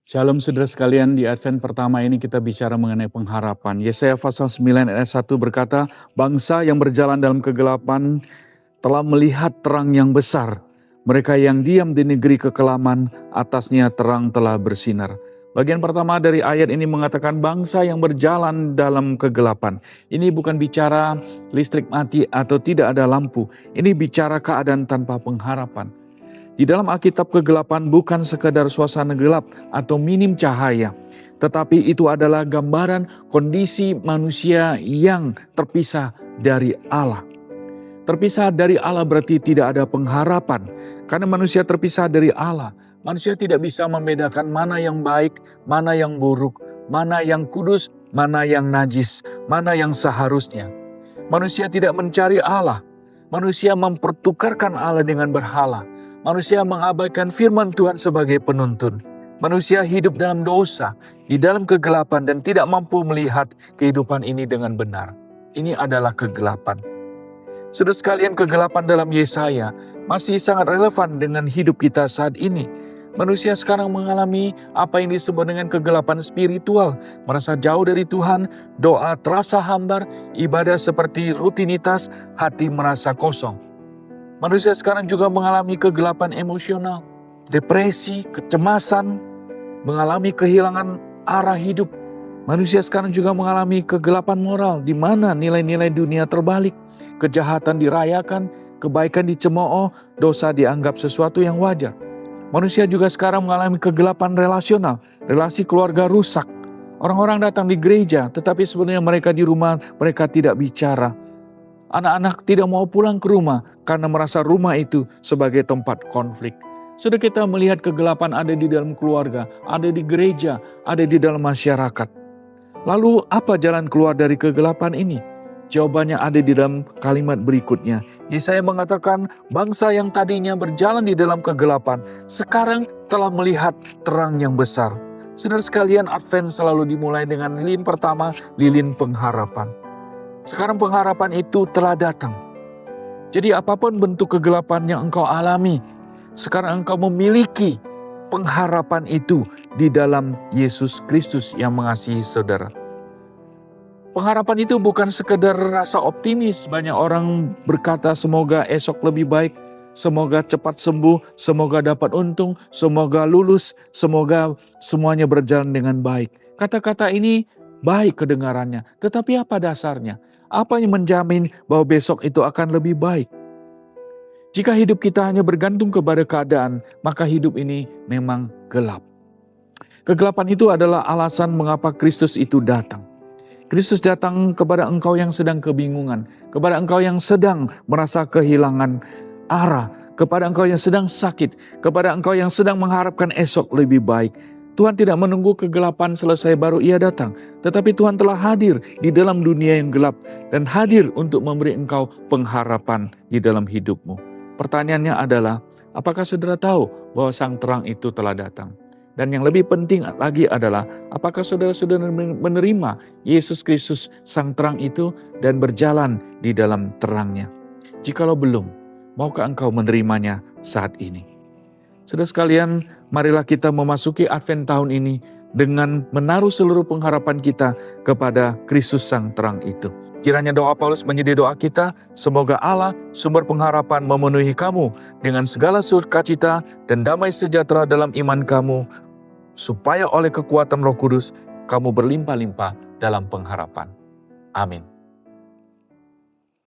Shalom saudara sekalian, di Advent pertama ini kita bicara mengenai pengharapan. Yesaya pasal 9 ayat 1 berkata, bangsa yang berjalan dalam kegelapan telah melihat terang yang besar. Mereka yang diam di negeri kekelaman, atasnya terang telah bersinar. Bagian pertama dari ayat ini mengatakan bangsa yang berjalan dalam kegelapan. Ini bukan bicara listrik mati atau tidak ada lampu. Ini bicara keadaan tanpa pengharapan. Di dalam Alkitab, kegelapan bukan sekadar suasana gelap atau minim cahaya, tetapi itu adalah gambaran kondisi manusia yang terpisah dari Allah. Terpisah dari Allah berarti tidak ada pengharapan. Karena manusia terpisah dari Allah, manusia tidak bisa membedakan mana yang baik, mana yang buruk, mana yang kudus, mana yang najis, mana yang seharusnya. Manusia tidak mencari Allah. Manusia mempertukarkan Allah dengan berhala. Manusia mengabaikan firman Tuhan sebagai penuntun. Manusia hidup dalam dosa, di dalam kegelapan dan tidak mampu melihat kehidupan ini dengan benar. Ini adalah kegelapan. Saudara sekalian, kegelapan dalam Yesaya masih sangat relevan dengan hidup kita saat ini. Manusia sekarang mengalami apa yang disebut dengan kegelapan spiritual, merasa jauh dari Tuhan, doa terasa hambar, ibadah seperti rutinitas, hati merasa kosong. Manusia sekarang juga mengalami kegelapan emosional, depresi, kecemasan, mengalami kehilangan arah hidup. Manusia sekarang juga mengalami kegelapan moral, di mana nilai-nilai dunia terbalik, kejahatan dirayakan, kebaikan dicemooh, dosa dianggap sesuatu yang wajar. Manusia juga sekarang mengalami kegelapan relasional, relasi keluarga rusak. Orang-orang datang di gereja, tetapi sebenarnya mereka di rumah, mereka tidak bicara. Anak-anak tidak mau pulang ke rumah karena merasa rumah itu sebagai tempat konflik. Sudah kita melihat kegelapan ada di dalam keluarga, ada di gereja, ada di dalam masyarakat. Lalu apa jalan keluar dari kegelapan ini? Jawabannya ada di dalam kalimat berikutnya. Yesaya mengatakan bangsa yang tadinya berjalan di dalam kegelapan sekarang telah melihat terang yang besar. Saudara sekalian, Advent selalu dimulai dengan lilin pertama, lilin pengharapan. Sekarang pengharapan itu telah datang. Jadi apapun bentuk kegelapan yang engkau alami, sekarang engkau memiliki pengharapan itu di dalam Yesus Kristus yang mengasihi saudara. Pengharapan itu bukan sekedar rasa optimis. Banyak orang berkata semoga esok lebih baik, semoga cepat sembuh, semoga dapat untung, semoga lulus, semoga semuanya berjalan dengan baik. Kata-kata ini baik kedengarannya, tetapi apa dasarnya? Apa yang menjamin bahwa besok itu akan lebih baik? Jika hidup kita hanya bergantung kepada keadaan, maka hidup ini memang gelap. Kegelapan itu adalah alasan mengapa Kristus itu datang. Kristus datang kepada engkau yang sedang kebingungan, kepada engkau yang sedang merasa kehilangan arah, kepada engkau yang sedang sakit, kepada engkau yang sedang mengharapkan esok lebih baik. Tuhan tidak menunggu kegelapan selesai baru ia datang, tetapi Tuhan telah hadir di dalam dunia yang gelap dan hadir untuk memberi engkau pengharapan di dalam hidupmu. Pertanyaannya adalah, apakah saudara tahu bahwa sang terang itu telah datang? Dan yang lebih penting lagi adalah, apakah saudara sudah menerima Yesus Kristus sang terang itu dan berjalan di dalam terangnya? Jikalau belum, maukah engkau menerimanya saat ini? Saudara sekalian, marilah kita memasuki Advent tahun ini dengan menaruh seluruh pengharapan kita kepada Kristus sang terang itu. Kiranya doa Paulus menjadi doa kita, semoga Allah sumber pengharapan memenuhi kamu dengan segala sukacita dan damai sejahtera dalam iman kamu, supaya oleh kekuatan Roh Kudus kamu berlimpah-limpah dalam pengharapan. Amin.